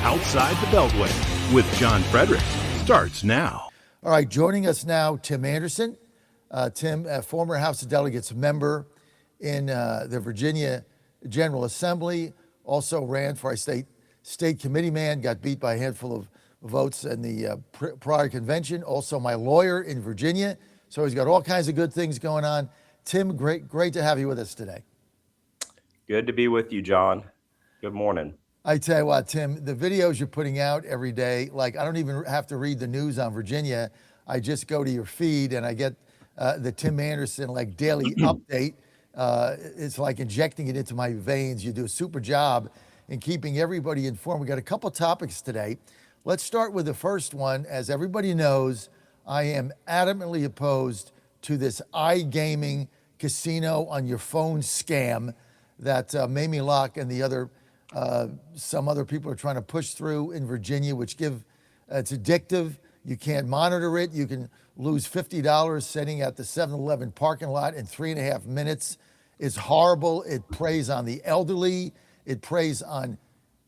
Outside the Beltway with John Fredericks starts now. All right, joining us now, Tim Anderson. Tim, a former House of Delegates member in the Virginia General Assembly, also ran for a state committee man, got beat by a handful of votes in the prior convention. Also my lawyer in Virginia. So he's got all kinds of good things going on. Tim, great to have you with us today. Good to be with you, John. Good morning. I tell you what, Tim, the videos you're putting out every day, like I don't even have to read the news on Virginia. I just go to your feed and I get the Tim Anderson like daily update. It's like injecting it into my veins. You do a super job in keeping everybody informed. We got a couple topics today. Let's start with the first one. As everybody knows, I am adamantly opposed to this iGaming casino on your phone scam that Mamie Locke and the other some other people are trying to push through in Virginia, which it's addictive. You can't monitor it. You can lose $50 sitting at the 7-Eleven parking lot in 3.5 minutes. It's horrible. It preys on the elderly. It preys on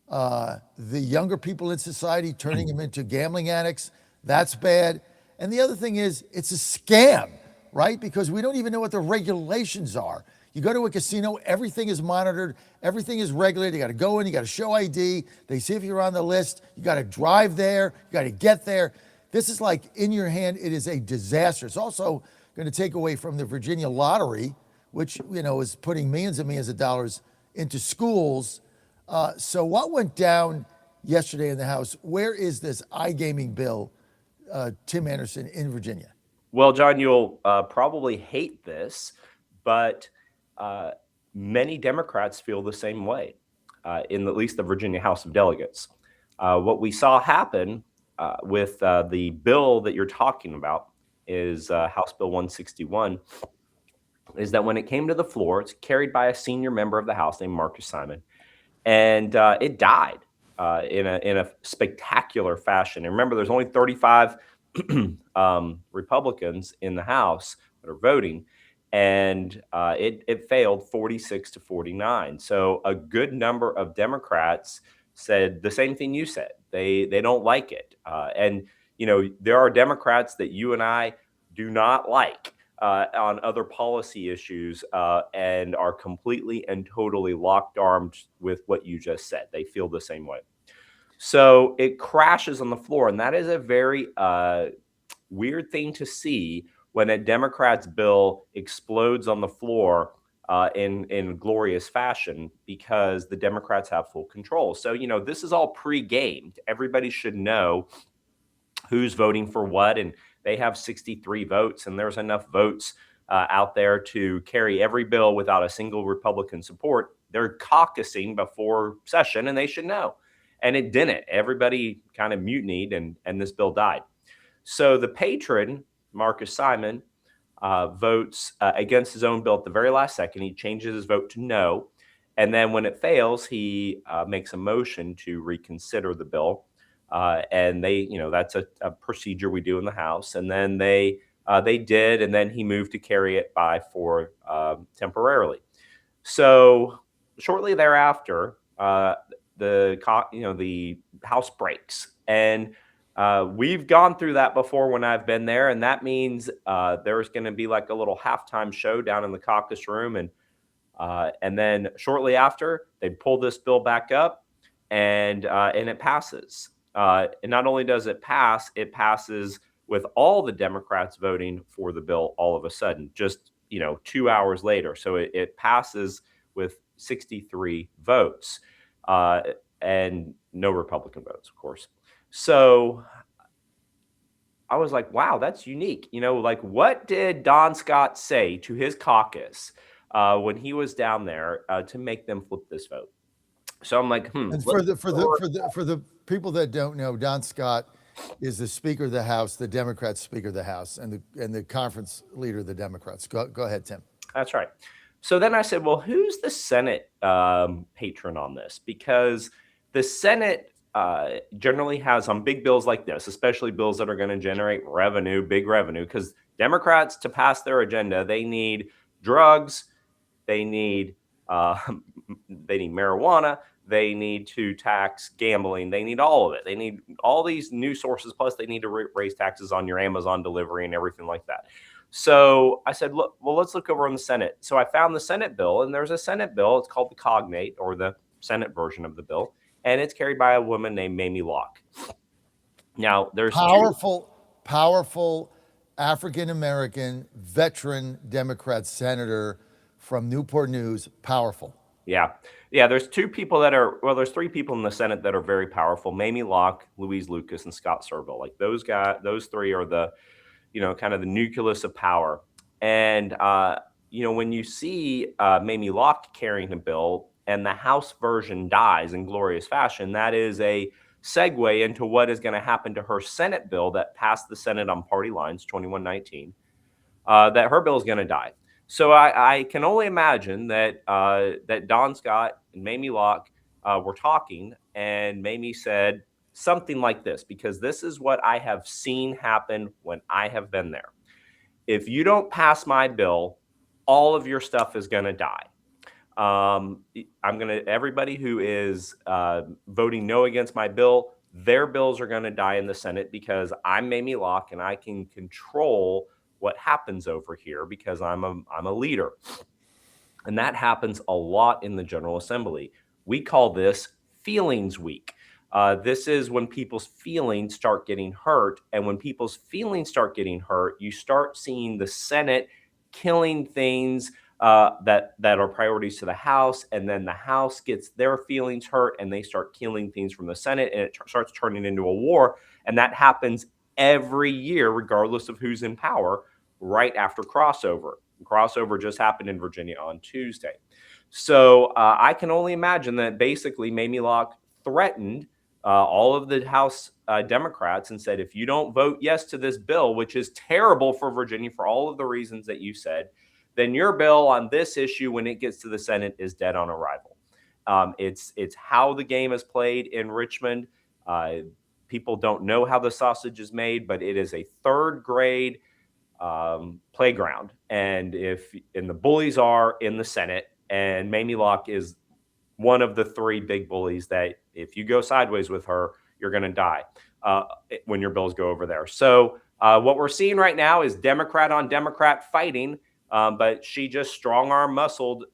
the younger people in society, turning them into gambling addicts. That's bad. And the other thing is, it's a scam, right? Because we don't even know what the regulations are. You go to a casino, everything is monitored, everything is regulated. You got to go in, you got to show ID. They see if you're on the list. You got to drive there, you got to get there. This is like in your hand. It is a disaster. It's also going to take away from the Virginia lottery, which is putting millions and millions of dollars into schools. So what went down yesterday in the House? Where is this iGaming bill, Tim Anderson, in Virginia? Well, John, you'll probably hate this, but many Democrats feel the same way, in at least the Virginia House of Delegates. What we saw happen with the bill that you're talking about is House Bill 161, is that when it came to the floor, it's carried by a senior member of the House named Marcus Simon, and it died in a spectacular fashion. And remember, there's only 35 Republicans in the House that are voting, and it failed 46-49. So a good number of Democrats said the same thing you said. They don't like it, and there are Democrats that you and I do not like on other policy issues, and are completely and totally locked arms with what you just said. They feel the same way. So it crashes on the floor, and that is a very weird thing to see when a Democrat's bill explodes on the floor in glorious fashion, because the Democrats have full control. So, this is all pre-gamed. Everybody should know who's voting for what, and they have 63 votes, and there's enough votes out there to carry every bill without a single Republican support. They're caucusing before session, and they should know. And it didn't. Everybody kind of mutinied, and this bill died. So the patron, Marcus Simon, votes against his own bill at the very last second. He changes his vote to no. And then when it fails, he makes a motion to reconsider the bill. And that's a procedure we do in the House. And then they did, and then he moved to carry it by for temporarily. So shortly thereafter, the House breaks, and we've gone through that before when I've been there, and that means there's going to be like a little halftime show down in the caucus room, and then shortly after they pull this bill back up, and it passes. And not only does it pass, it passes with all the Democrats voting for the bill all of a sudden, just 2 hours later. So it passes with 63 votes, and no Republican votes, of course. So I was like, wow, that's unique. What did Don Scott say to his caucus when he was down there to make them flip this vote? So I'm like, And for the people that don't know, Don Scott is the Speaker of the House, the Democrat Speaker of the House, and the conference leader of the Democrats. Go ahead, Tim. That's right. So then I said, well, who's the Senate patron on this? Because the Senate generally has, on big bills like this, especially bills that are going to generate revenue, big revenue, because Democrats, to pass their agenda, they need drugs, they need marijuana, They need to tax gambling. They need all of it. They need all these new sources. Plus, they need to raise taxes on your Amazon delivery and everything like that. So I said, look, well, let's look over on the Senate. So I found the Senate bill, and there's a Senate bill. It's called the Cognate, or the Senate version of the bill, and it's carried by a woman named Mamie Locke. Now, there's Powerful African American veteran Democrat senator from Newport News. Powerful. Yeah. There's there's 3 people in the Senate that are very powerful: Mamie Locke, Louise Lucas, and Scott Servill. Like those 3 are the, kind of the nucleus of power. And, when you see Mamie Locke carrying a bill and the House version dies in glorious fashion, that is a segue into what is going to happen to her Senate bill that passed the Senate on party lines, 2119, that her bill is going to die. So I can only imagine that that Don Scott and Mamie Locke were talking, and Mamie said something like this, because this is what I have seen happen when I have been there. If you don't pass my bill, all of your stuff is going to die. Everybody who is voting no against my bill, their bills are going to die in the Senate, because I'm Mamie Locke and I can control what happens over here because I'm a leader. And that happens a lot in the General Assembly. We call this Feelings Week. This is when people's feelings start getting hurt. And when people's feelings start getting hurt, you start seeing the Senate killing things that are priorities to the House. And then the House gets their feelings hurt and they start killing things from the Senate, and it starts turning into a war. And that happens every year, regardless of who's in power, right after crossover. Crossover just happened in Virginia on Tuesday. So I can only imagine that basically Mamie Locke threatened all of the House Democrats and said, if you don't vote yes to this bill, which is terrible for Virginia for all of the reasons that you said, then your bill on this issue, when it gets to the Senate, is dead on arrival. It's how the game is played in Richmond. People don't know how the sausage is made, but it is a third grade playground. And the bullies are in the Senate, and Mamie Locke is one of the 3 big bullies that if you go sideways with her, you're going to die when your bills go over there. So what we're seeing right now is Democrat on Democrat fighting, but she just strong arm muscled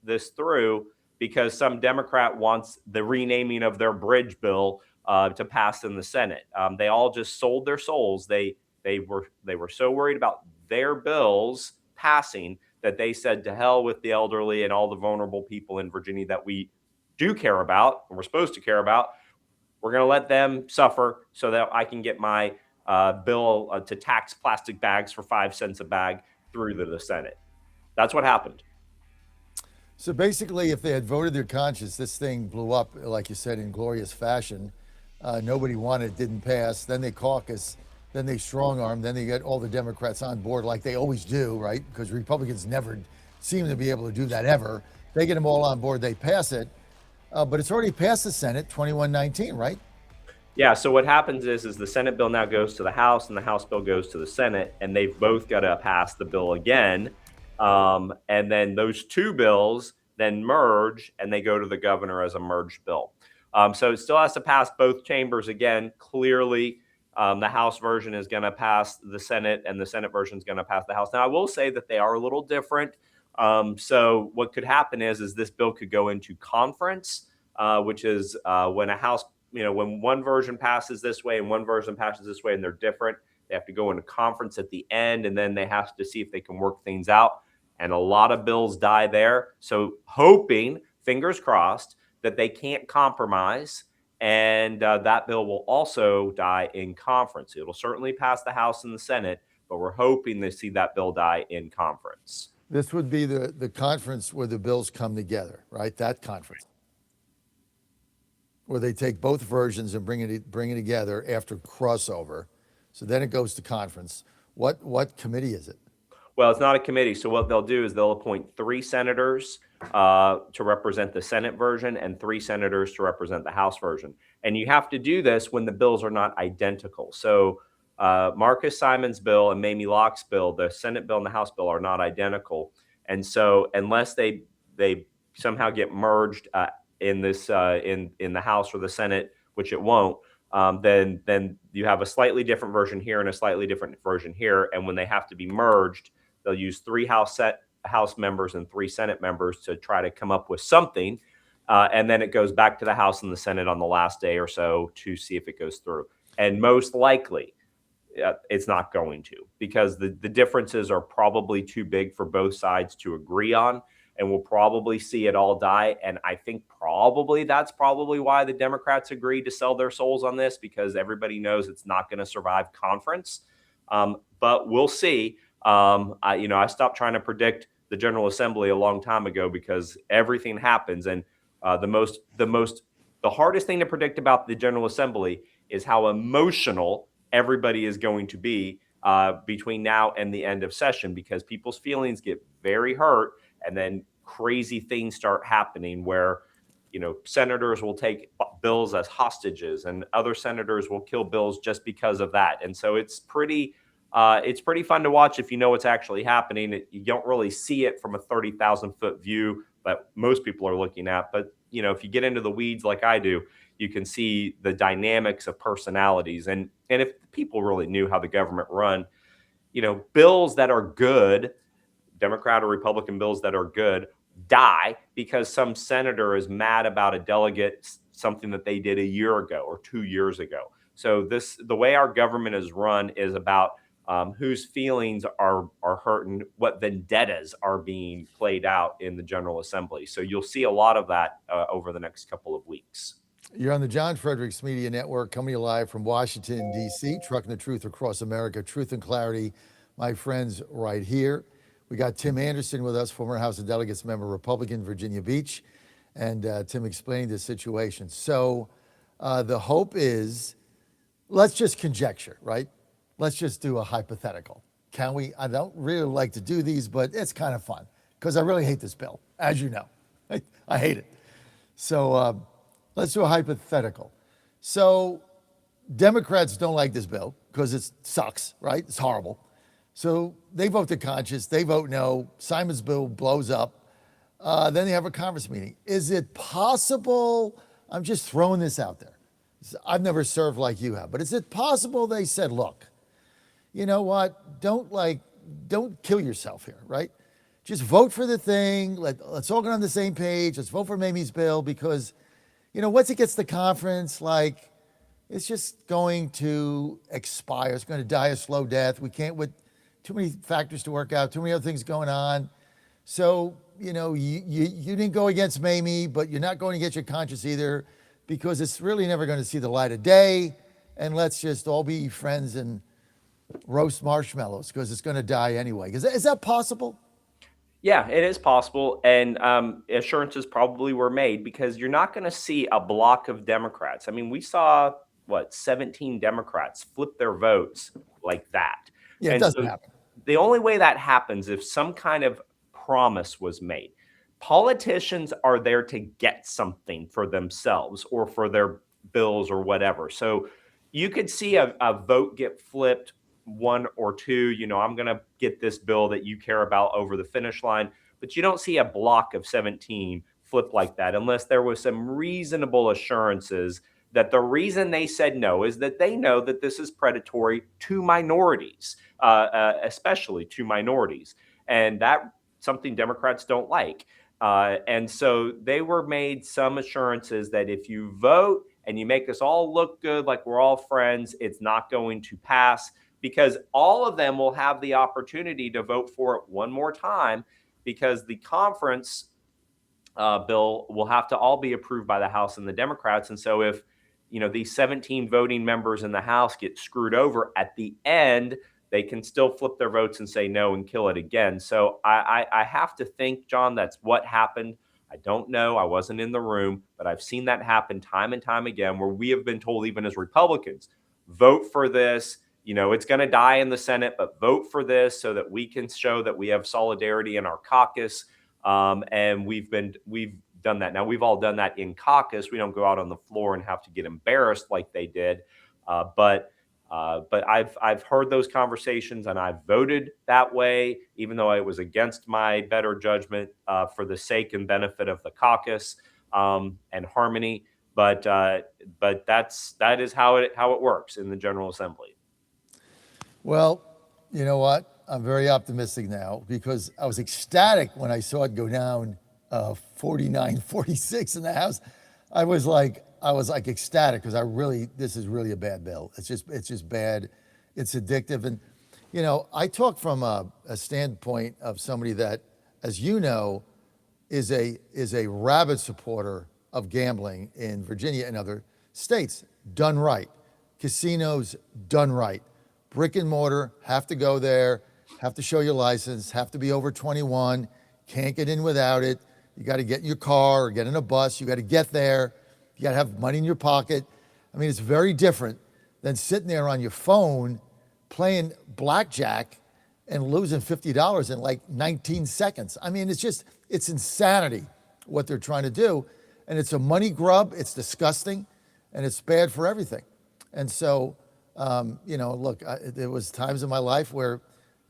this through because some Democrat wants the renaming of their bridge bill to pass in the Senate. They all just sold their souls. They were so worried about their bills passing that they said, to hell with the elderly and all the vulnerable people in Virginia that we do care about and we're supposed to care about. We're going to let them suffer so that I can get my bill to tax plastic bags for 5 cents a bag through to the Senate. That's what happened. So basically, if they had voted their conscience, this thing blew up, like you said, in glorious fashion. Nobody wanted it, didn't pass. Then they caucus, then they strong arm, then they get all the Democrats on board like they always do, right? Because Republicans never seem to be able to do that ever. They get them all on board, they pass it. But it's already passed the Senate, 2119, right? Yeah, so what happens is the Senate bill now goes to the House and the House bill goes to the Senate, and they've both got to pass the bill again. And then those 2 bills then merge and they go to the governor as a merged bill. So it still has to pass both chambers again. Clearly, the House version is going to pass the Senate and the Senate version is going to pass the House. Now, I will say that they are a little different. So what could happen is this bill could go into conference, which is when a House, when one version passes this way and one version passes this way and they're different, they have to go into conference at the end, and then they have to see if they can work things out. And a lot of bills die there. So hoping, fingers crossed, that they can't compromise, and that bill will also die in conference. It'll certainly pass the House and the Senate, but we're hoping to see that bill die in conference. This would be the conference where the bills come together, right? That conference where they take both versions and bring it together after crossover. So then it goes to conference. What committee is it? Well, it's not a committee. So what they'll do is they'll appoint 3 senators to represent the Senate version and 3 senators to represent the House version. And you have to do this when the bills are not identical. So Marcus Simon's bill and Mamie Locke's bill, the Senate bill and the House bill, are not identical. And so unless they somehow get merged in this in the House or the Senate, which it won't, then you have a slightly different version here and a slightly different version here. And when they have to be merged, they'll use three House members and three Senate members to try to come up with something. And then it goes back to the House and the Senate on the last day or so to see if it goes through. And most likely, it's not going to, because the differences are probably too big for both sides to agree on, and we'll probably see it all die. And I think that's probably why the Democrats agreed to sell their souls on this, because everybody knows it's not going to survive conference. But we'll see. I stopped trying to predict the General Assembly a long time ago because everything happens, and the hardest thing to predict about the General Assembly is how emotional everybody is going to be between now and the end of session, because people's feelings get very hurt, and then crazy things start happening where senators will take bills as hostages and other senators will kill bills just because of that. And so it's pretty fun to watch if you know what's actually happening. You don't really see it from a 30,000-foot view that most people are looking at, but if you get into the weeds like I do, you can see the dynamics of personalities. And if people really knew how the government run, bills that are good, Democrat or Republican bills that are good, die because some senator is mad about a delegate, something that they did a year ago or 2 years ago. So the way our government is run is about whose feelings are hurt and what vendettas are being played out in the General Assembly. So you'll see a lot of that over the next couple of weeks. You're on the John Fredericks Media Network, coming to you live from Washington, D.C., trucking the truth across America, truth and clarity, my friends, right here. We got Tim Anderson with us, former House of Delegates member, Republican, Virginia Beach, and Tim explaining the situation. So the hope is, let's just conjecture, right? Let's just do a hypothetical. Can we? I don't really like to do these, but it's kind of fun because I really hate this bill, as you know. I hate it. So let's do a hypothetical. So Democrats don't like this bill because it sucks, right? It's horrible. So they vote the conscience. They vote no. Simon's bill blows up. Then they have a conference meeting. Is it possible? I'm just throwing this out there. I've never served like you have, but is it possible they said, look, you know what? Don't kill yourself here, right? Just vote for the thing. Let's all get on the same page. Let's vote for Mamie's bill, because, once it gets to conference, it's just going to expire. It's going to die a slow death. We can't, with too many factors to work out, too many other things going on. So, you didn't go against Mamie, but you're not going against your conscience either, because it's really never going to see the light of day. And let's just all be friends and roast marshmallows, because it's going to die anyway. Is that possible? Yeah, it is possible. And assurances probably were made, because you're not going to see a block of Democrats. I mean, we saw, 17 Democrats flip their votes like that. Yeah, it And doesn't so happen. the only way that happens if some kind of promise was made. Politicians are there to get something for themselves or for their bills or whatever. So you could see a vote get flipped, one or two, I'm going to get this bill that you care about over the finish line. But you don't see a block of 17 flip like that unless there was some reasonable assurances that the reason they said no is that they know that this is predatory to minorities, especially to minorities. And that something Democrats don't like. And so they were made some assurances that if you vote and you make us all look good, like we're all friends, it's not going to pass, because all of them will have the opportunity to vote for it one more time, because the conference bill will have to all be approved by the House and the Democrats. And so if these 17 voting members in the House get screwed over at the end, they can still flip their votes and say no and kill it again. So I have to think, John, that's what happened. I don't know. I wasn't in the room, but I've seen that happen time and time again, where we have been told, even as Republicans, vote for this. It's going to die in the Senate, but vote for this so that we can show that we have solidarity in our caucus. And we've done that. Now, we've all done that in caucus. We don't go out on the floor and have to get embarrassed like they did. But I've heard those conversations, and I've voted that way, even though it was against my better judgment, for the sake and benefit of the caucus. and harmony. But that is how it works in the General Assembly. Well, you know what? I'm very optimistic now because I was ecstatic when I saw it go down 49-46 in the House. I was like ecstatic because this is really a bad bill. It's just bad. It's addictive. And, I talk from a standpoint of somebody that, as you know, is a rabid supporter of gambling in Virginia and other states, done right. Casinos, done right. Brick and mortar, have to go there, have to show your license, have to be over 21, can't get in without it. You got to get in your car or get in a bus. You got to get there. You got to have money in your pocket. I mean, it's very different than sitting there on your phone playing blackjack and losing $50 in like 19 seconds. I mean, it's insanity what they're trying to do. And it's a money grub. It's disgusting and it's bad for everything. And so, look, there was times in my life where,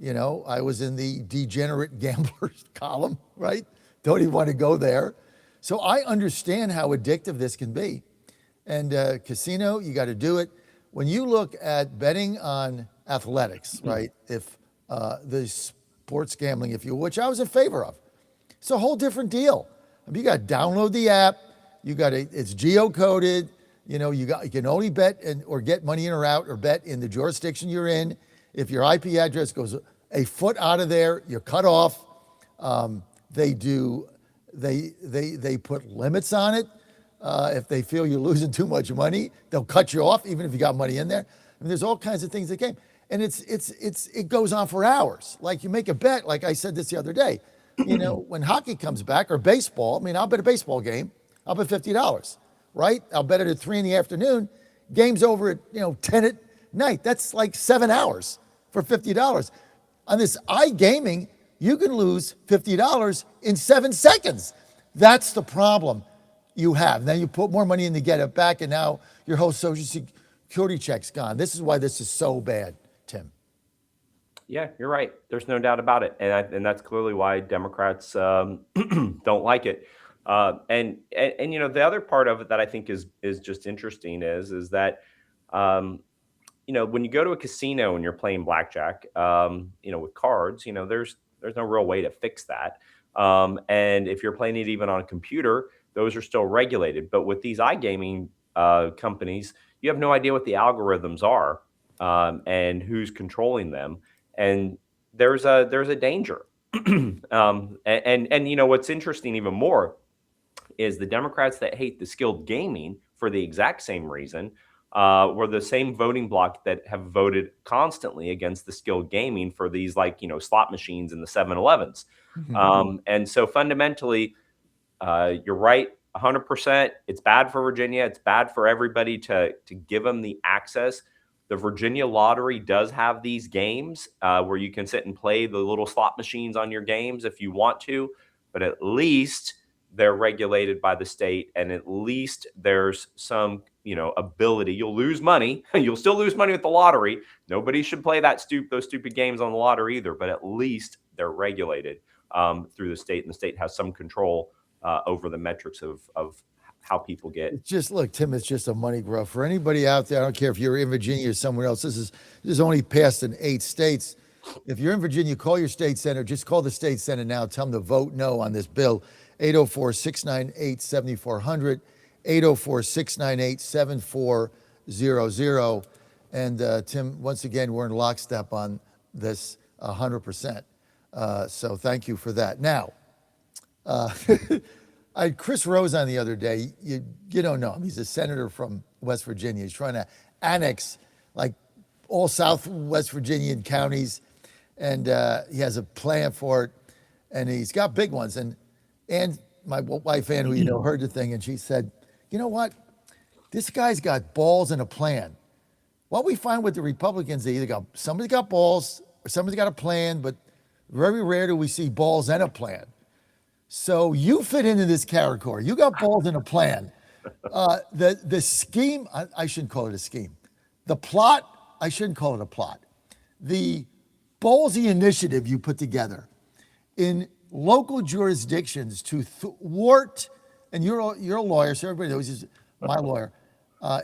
I was in the degenerate gamblers column, right? Don't even want to go there. So I understand how addictive this can be. And casino, you got to do it. When you look at betting on athletics, right? If the sports gambling, if you will, which I was in favor of, it's a whole different deal. I mean, you got to download the app. It's geocoded. You can only bet or get money in or out or bet in the jurisdiction you're in. If your IP address goes a foot out of there, you're cut off. They put limits on it. If they feel you're losing too much money, they'll cut you off, even if you got money in there. I mean, there's all kinds of things that game, and it goes on for hours. Like you make a bet, like I said this the other day. When hockey comes back or baseball, I mean, I'll bet a baseball game. I'll bet $50, right? I'll bet it at 3 p.m. Game's over at 10 at night. That's like 7 hours for $50. On this iGaming, you can lose $50 in 7 seconds. That's the problem you have. Then you put more money in to get it back, and now your whole Social Security check's gone. This is why this is so bad, Tim. Yeah, you're right. There's no doubt about it, and that's clearly why Democrats don't like it. And the other part of it that I think is just interesting is that when you go to a casino and you're playing blackjack, with cards, there's no real way to fix that. And if you're playing it even on a computer, those are still regulated. But with these iGaming companies, you have no idea what the algorithms are and who's controlling them. And there's a danger. And what's interesting even more is the Democrats that hate the skilled gaming for the exact same reason were the same voting bloc that have voted constantly against the skilled gaming for these slot machines in the 7-Elevens. And so fundamentally, you're right, 100%. It's bad for Virginia. It's bad for everybody to give them the access. The Virginia Lottery does have these games where you can sit and play the little slot machines on your games if you want to, but at least they're regulated by the state, and at least there's some ability. You'll lose money. You'll still lose money with the lottery. Nobody should play those stupid games on the lottery either, but at least they're regulated through the state, and the state has some control over the metrics of how people get. It's just, look, Tim, it's just a money grub for anybody out there. I don't care if you're in Virginia or somewhere else. This is only passed in 8 states. If you're in Virginia, call your state senator. Just call the state senator now. Tell them to vote no on this bill. 804-698-7400, 804-698-7400. And Tim, once again, we're in lockstep on this 100%. So thank you for that. Now, I had Chris Rose on the other day. You don't know him. He's a senator from West Virginia. He's trying to annex like all South West Virginian counties, and he has a plan for it, and he's got big ones. And my wife Ann, who heard the thing, and she said, "You know what? This guy's got balls and a plan." What we find with the Republicans, somebody's got balls or somebody's got a plan, but very rare do we see balls and a plan. So you fit into this category. You got balls and a plan. The scheme, I shouldn't call it a scheme. The plot, I shouldn't call it a plot. The ballsy initiative you put together in local jurisdictions to thwart and you're a lawyer, so everybody knows he's my lawyer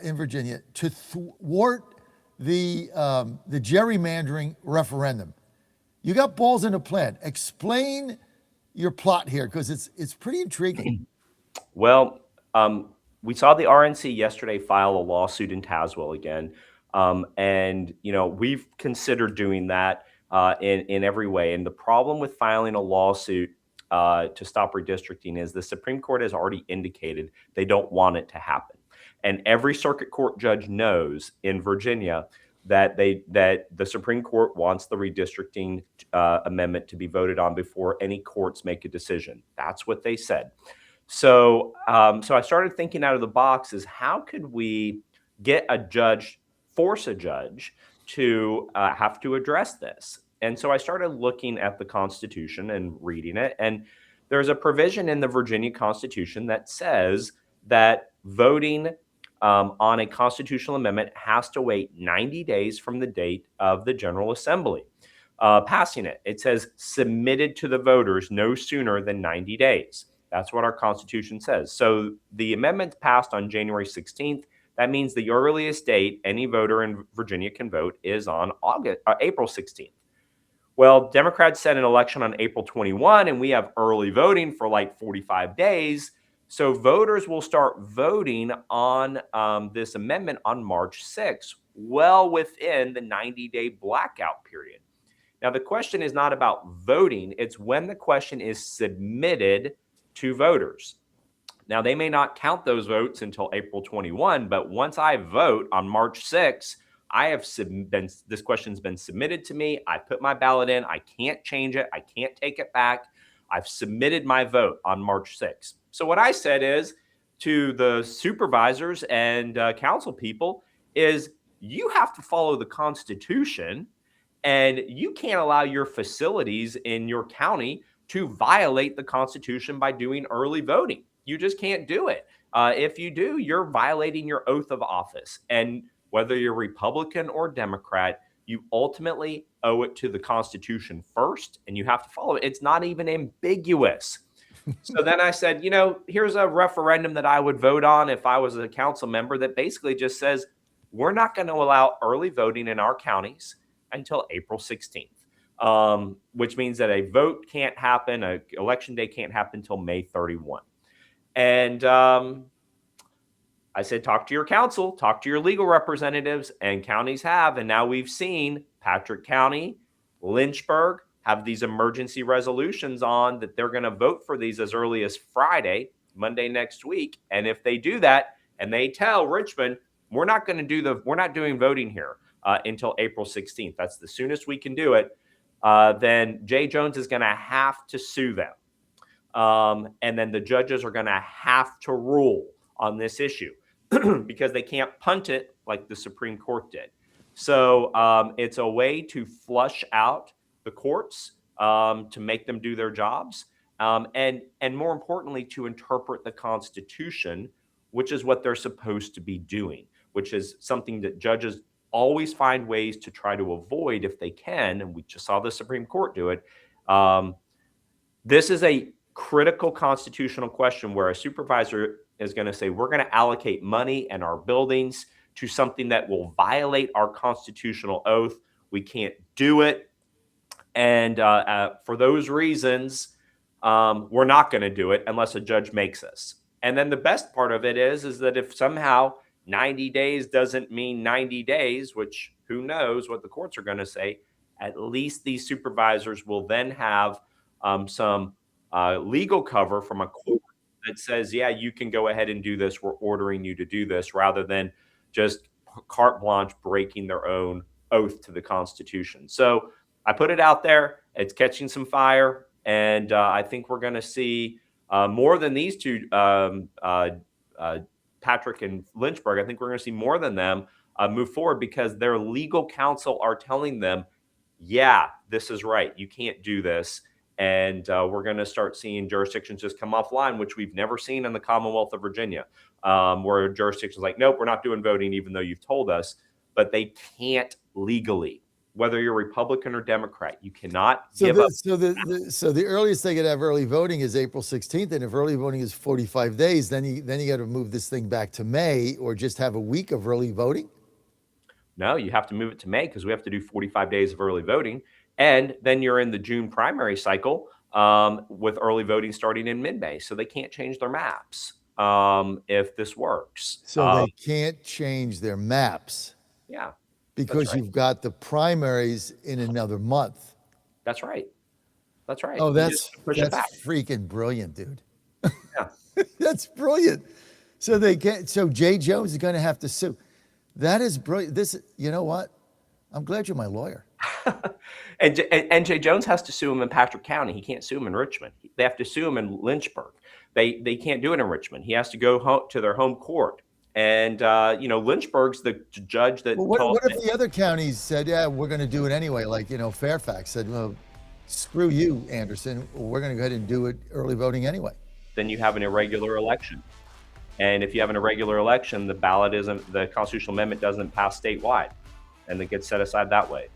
in Virginia, to thwart the gerrymandering referendum. You got balls in a plan. Explain your plot here, because it's pretty intriguing. Well, we saw the RNC yesterday file a lawsuit in Tazewell again, and we've considered doing that in every way. And the problem with filing a lawsuit to stop redistricting is the Supreme Court has already indicated they don't want it to happen, and every circuit court judge knows in Virginia that the Supreme Court wants the redistricting amendment to be voted on before any courts make a decision. That's what they said. So I started thinking out of the box: is how could we get a judge, force a judge to have to address this? And so I started looking at the Constitution and reading it. And there's a provision in the Virginia Constitution that says that voting on a constitutional amendment has to wait 90 days from the date of the General Assembly passing it. It says submitted to the voters no sooner than 90 days. That's what our Constitution says. So the amendment passed on January 16th. That means the earliest date any voter in Virginia can vote is on April 16th. Well, Democrats set an election on April 21, and we have early voting for like 45 days. So voters will start voting on this amendment on March 6th, well within the 90-day blackout period. Now, the question is not about voting. It's when the question is submitted to voters. Now, they may not count those votes until April 21, but once I vote on March 6th, this question's been submitted to me. I put my ballot in. I can't change it. I can't take it back. I've submitted my vote on March 6th. So what I said is to the supervisors and council people is you have to follow the Constitution, and you can't allow your facilities in your county to violate the Constitution by doing early voting. You just can't do it. If you do, you're violating your oath of office. And whether you're Republican or Democrat, you ultimately owe it to the Constitution first, and you have to follow it. It's not even ambiguous. So then I said, here's a referendum that I would vote on if I was a council member that basically just says, we're not going to allow early voting in our counties until April 16th, which means that a vote can't happen, an election day can't happen until May 31. And I said, talk to your council, talk to your legal representatives, and counties have. And now we've seen Patrick County, Lynchburg have these emergency resolutions on that they're going to vote for these as early as Friday, Monday next week. And if they do that and they tell Richmond, we're not doing voting here until April 16th. That's the soonest we can do it. Then Jay Jones is going to have to sue them. And then the judges are going to have to rule on this issue because they can't punt it like the Supreme Court did. So it's a way to flush out the courts, to make them do their jobs, and more importantly, to interpret the Constitution, which is what they're supposed to be doing, which is something that judges always find ways to try to avoid if they can. And we just saw the Supreme Court do it. This is a critical constitutional question where a supervisor is going to say, we're going to allocate money and our buildings to something that will violate our constitutional oath. We can't do it. And for those reasons, we're not going to do it unless a judge makes us. And then the best part of it is that if somehow 90 days doesn't mean 90 days, which who knows what the courts are going to say, at least these supervisors will then have some legal cover from a court that says, yeah, you can go ahead and do this. We're ordering you to do this, rather than just carte blanche breaking their own oath to the Constitution. So I put it out there. It's catching some fire. And I think we're going to see more than these two, Patrick and Lynchburg. I think we're going to see more than them move forward, because their legal counsel are telling them, yeah, this is right. You can't do this. And we're going to start seeing jurisdictions just come offline, which we've never seen in the Commonwealth of Virginia, where jurisdictions like, nope, we're not doing voting, even though you've told us, but they can't legally. whether you're Republican or Democrat. You cannot So give up. the earliest they could have early voting is April 16th, and if early voting is 45 days, then you got to move this thing back to May, or just have a week of early voting. No, you have to move it to May because we have to do 45 days of early voting. And then you're in the June primary cycle with early voting starting in mid-May. So they can't change their maps if this works. So they can't change their maps Yeah, because right. you've got the primaries in another month. That's right. That's right. Oh, You that's just push it back. freaking brilliant, dude. Yeah. That's brilliant. So they can't. So Jay Jones is going to have to sue. That is brilliant. You know what? I'm glad you're my lawyer. And Jay Jones has to sue him in Patrick County. He can't sue him in Richmond. They have to sue him in Lynchburg. They can't do it in Richmond. He has to go home to their home court. And Lynchburg's the judge that. Well, what if the other counties said, "Yeah, we're going to do it anyway"? Like Fairfax said, "Well, screw you, Anderson. We're going to go ahead and do it early voting anyway." Then you have an irregular election. And if you have an irregular election, the constitutional amendment doesn't pass statewide, and it gets set aside that way.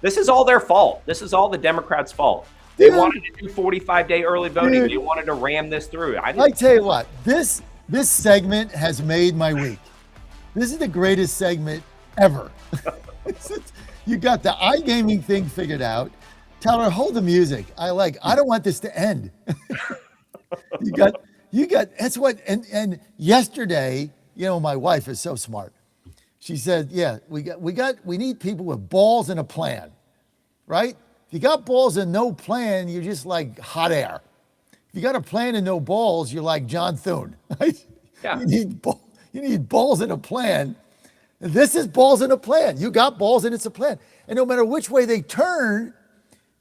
This is all their fault. This is all the Democrats' fault. They wanted to do 45-day early voting. They wanted to ram this through. I tell you what, this segment has made my week. This is the greatest segment ever. You got the iGaming thing figured out. Tell her, hold the music. I don't want this to end. You got that's what and yesterday, my wife is so smart. She said, "Yeah, we need people with balls and a plan." Right? If you got balls and no plan, you're just like hot air. If you got a plan and no balls, you're like John Thune. Right? Yeah. You need balls and a plan. This is balls and a plan. You got balls and it's a plan. And no matter which way they turn,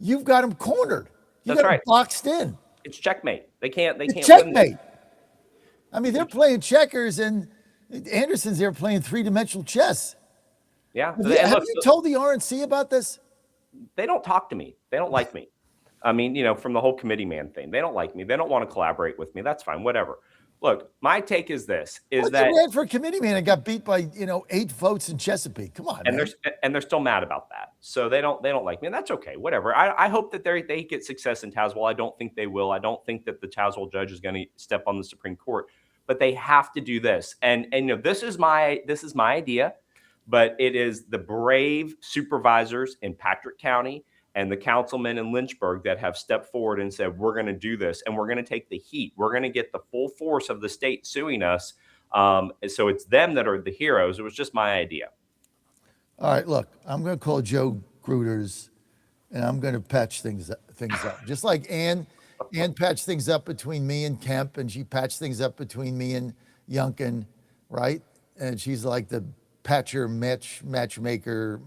you've got them cornered. That's right. Boxed in. It's checkmate. They can't checkmate. I mean, they're playing checkers, and Anderson's there playing three-dimensional chess. Yeah. Have you told the RNC about this? They don't talk to me. They don't like me. I mean, from the whole committee man thing, they don't like me. They don't want to collaborate with me. That's fine. Whatever. Look, my take is this: you ran for a committee man and got beat by 8 votes in Chesapeake. Come on, and man. they're still mad about that. So they don't like me, and that's okay. Whatever. I hope that they get success in Tazewell. I don't think they will. I don't think that the Tazewell judge is going to step on the Supreme Court. But they have to do this. And this is my idea, but it is the brave supervisors in Patrick County and the councilmen in Lynchburg that have stepped forward and said, we're going to do this, and we're going to take the heat. We're going to get the full force of the state suing us. So it's them that are the heroes. It was just my idea. All right, look, I'm going to call Joe Gruters, and I'm going to patch things up. Just like Ann patched things up between me and Kemp, and she patched things up between me and Youngkin, right? And she's like the patcher, matchmaker,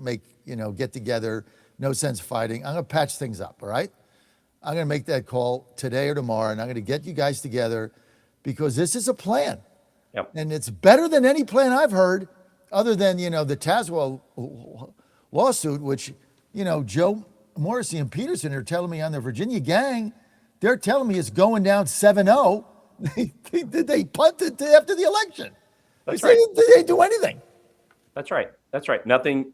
get together, no sense fighting. I'm going to patch things up, all right? I'm going to make that call today or tomorrow, and I'm going to get you guys together because this is a plan. Yep. And it's better than any plan I've heard other than, the Tazewell lawsuit, which, Joe Morrissey and Peterson are telling me on the Virginia gang, they're telling me it's going down 7-0. They punted after the election. That's right. They didn't do anything. That's right. Nothing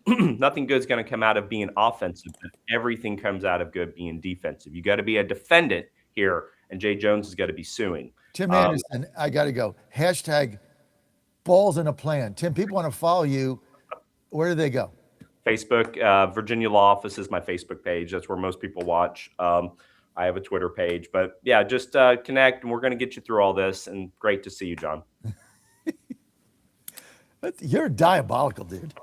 good's going to come out of being offensive. But everything comes out of good being defensive. You got to be a defendant here, and Jay Jones has got to be suing. Tim Anderson, I got to go. # balls in a plan. Tim, people want to follow you. Where do they go? Facebook, Virginia Law Office is my Facebook page. That's where most people watch. I have a Twitter page, but yeah, just connect, and we're going to get you through all this. And great to see you, John. You're diabolical, dude.